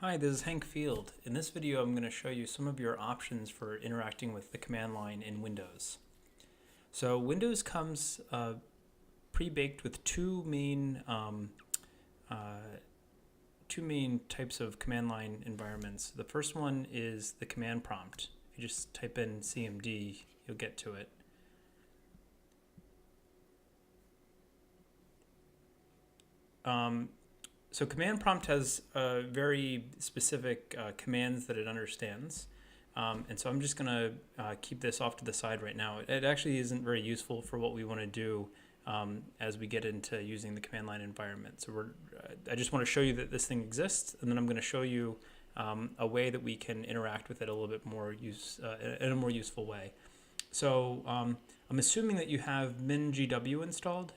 Hi, this is Hank Field. In this video, I'm going to show you some of your options for interacting with the command line in Windows. So Windows comes pre-baked with two main types of command line environments. The first one is the command prompt. If you just type in CMD, you'll get to it. So command prompt has very specific commands that it understands. And so I'm just going to keep this off to the side right now. It actually isn't very useful for what we want to do as we get into using the command line environment. So I just want to show you that this thing exists, and then I'm going to show you a way that we can interact with it a little bit more in a more useful way. So I'm assuming that you have MinGW installed,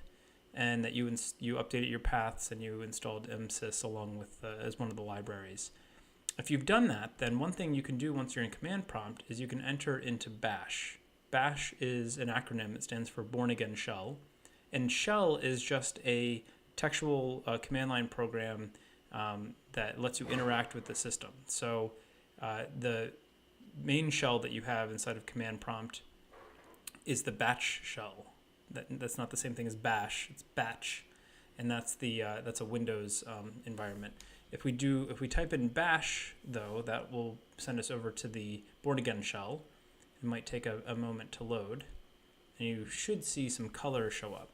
and that you updated your paths and you installed msys along with as one of the libraries. If you've done that, then one thing you can do once you're in command prompt is you can enter into bash. Bash is an acronym that stands for Born Again Shell, and shell is just a textual command line program that lets you interact with the system. So the main shell that you have inside of command prompt is the batch shell. That's not the same thing as bash. It's batch, and that's a Windows environment. If we type in bash though, that will send us over to the Born Again shell. It might take a moment to load, and you should see some color show up.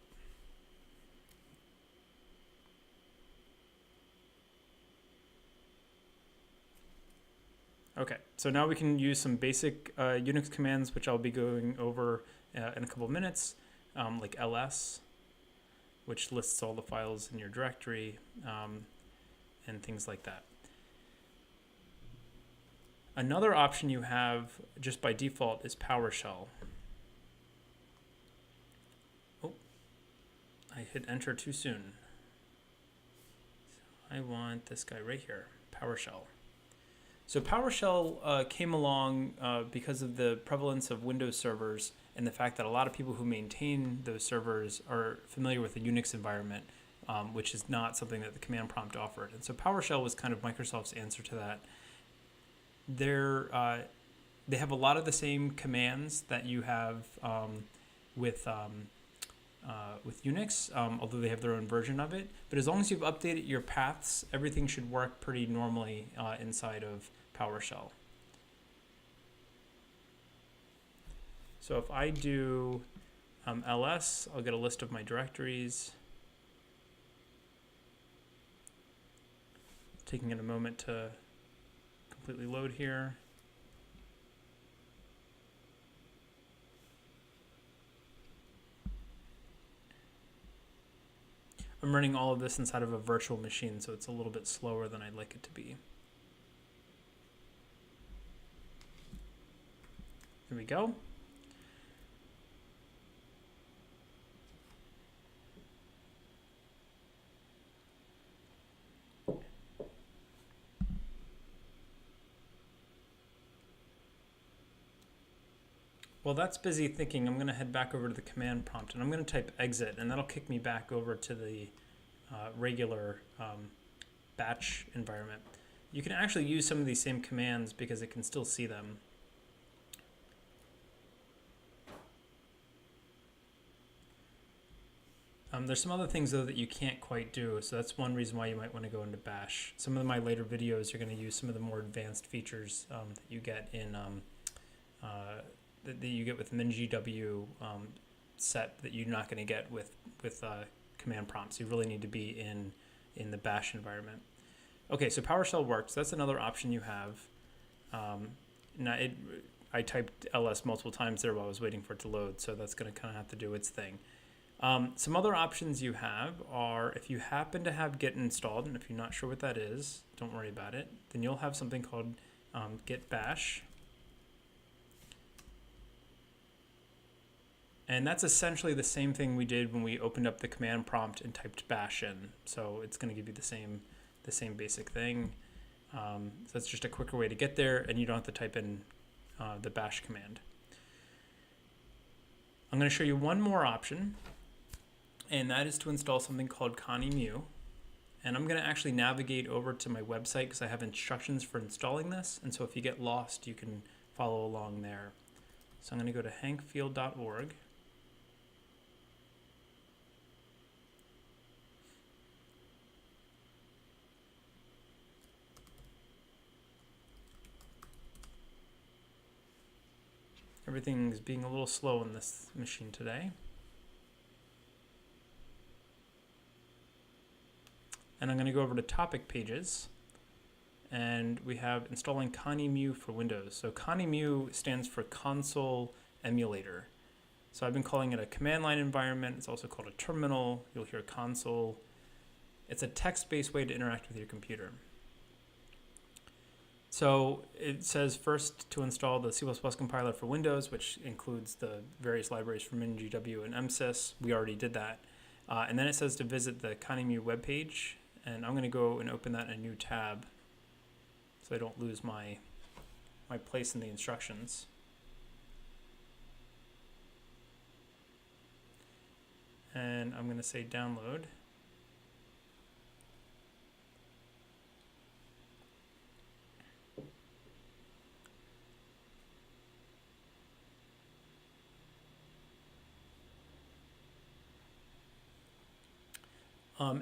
Okay, so now we can use some basic Unix commands, which I'll be going over in a couple of minutes. Like ls, which lists all the files in your directory, and things like that. Another option you have just by default is PowerShell. Oh, I hit enter too soon. So I want this guy right here, PowerShell. So PowerShell came along because of the prevalence of Windows servers and the fact that a lot of people who maintain those servers are familiar with the Unix environment, which is not something that the command prompt offered. And so PowerShell was kind of Microsoft's answer to that. They have a lot of the same commands that you have with Unix, although they have their own version of it. But as long as you've updated your paths, everything should work pretty normally inside of PowerShell. So if I do ls, I'll get a list of my directories. Taking it a moment to completely load here. I'm running all of this inside of a virtual machine, so it's a little bit slower than I'd like it to be. Here we go. While that's busy thinking, I'm going to head back over to the command prompt, and I'm going to type exit, and that'll kick me back over to the regular batch environment. You can actually use some of these same commands because it can still see them. There's some other things though that you can't quite do, so that's one reason why you might want to go into bash. Some of my later videos are going to use some of the more advanced features that you get in that you get with MinGW set that you're not going to get with command prompts. You really need to be in the bash environment. Okay, so PowerShell works. That's another option you have. Now I typed ls multiple times there while I was waiting for it to load, so that's going to kind of have to do its thing. Some other options you have are, if you happen to have git installed, and if you're not sure what that is, don't worry about it, then you'll have something called git bash. And that's essentially the same thing we did when we opened up the command prompt and typed bash in. So it's going to give you the same basic thing. So that's just a quicker way to get there, and you don't have to type in the bash command. I'm going to show you one more option, and that is to install something called ConEmu. And I'm going to actually navigate over to my website because I have instructions for installing this. And so if you get lost, you can follow along there. So I'm going to go to hankfield.org. Everything's being a little slow on this machine today. And I'm going to go over to topic pages, and we have installing ConEmu for Windows. So ConEmu stands for console emulator. So I've been calling it a command line environment. It's also called a terminal. You'll hear console. It's a text-based way to interact with your computer. So it says first to install the C++ compiler for Windows, which includes the various libraries for MinGW and msys. We already did that. And then it says to visit the ConEmu webpage. And I'm going to go and open that in a new tab so I don't lose my place in the instructions. And I'm going to say download.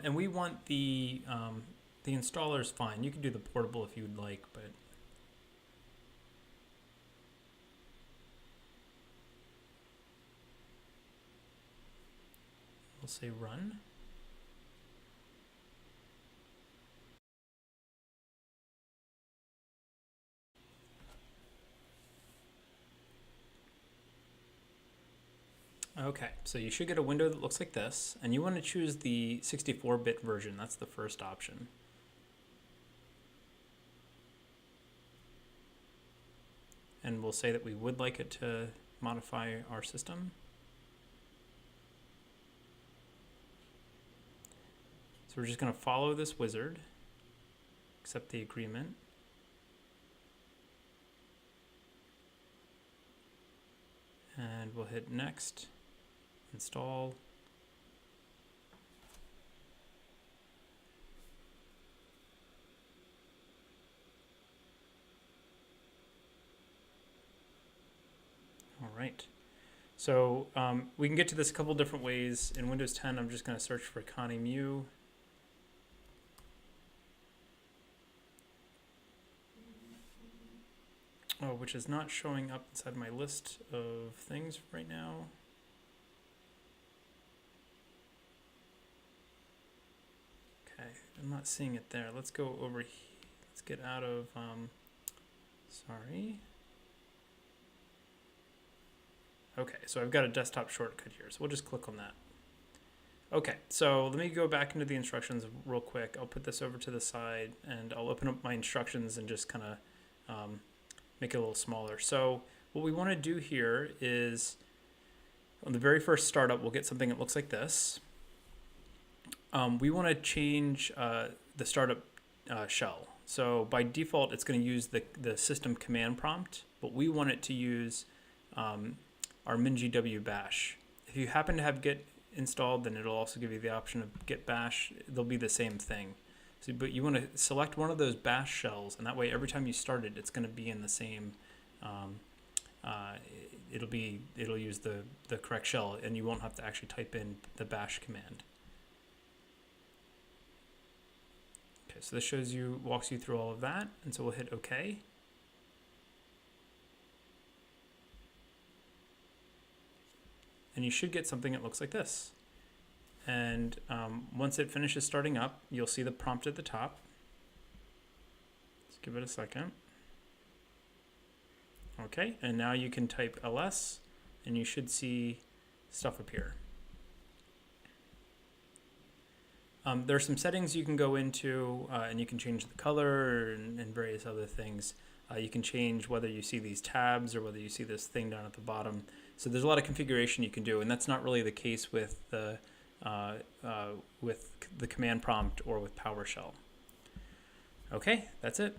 And we want the installer's fine. You can do the portable if you would like, but we'll say run. Okay, so you should get a window that looks like this, and you want to choose the 64-bit version. That's the first option. And we'll say that we would like it to modify our system. So we're just going to follow this wizard, accept the agreement. And we'll hit next. Install. All right. So we can get to this a couple different ways. In Windows 10, I'm just going to search for ConEmu. Oh, which is not showing up inside my list of things right now. Okay, I'm not seeing it there. Let's go over here. Let's get out of, sorry. Okay, so I've got a desktop shortcut here, so we'll just click on that. Okay, so let me go back into the instructions real quick. I'll put this over to the side, and I'll open up my instructions and just kind of make it a little smaller. So what we want to do here is, on the very first startup, we'll get something that looks like this. We want to change the startup shell. So by default, it's going to use the system command prompt, but we want it to use our MinGW bash. If you happen to have Git installed, then it'll also give you the option of Git bash. They'll be the same thing. So, but you want to select one of those bash shells, and that way every time you start it, it's going to be in the same, it'll use the correct shell, and you won't have to actually type in the bash command. Okay, so this walks you through all of that, and so we'll hit OK. And you should get something that looks like this. And once it finishes starting up, you'll see the prompt at the top. Let's give it a second. Okay, and now you can type ls, and you should see stuff appear. There are some settings you can go into, and you can change the color and various other things. You can change whether you see these tabs or whether you see this thing down at the bottom. So there's a lot of configuration you can do, and that's not really the case with the command prompt or with PowerShell. Okay, that's it.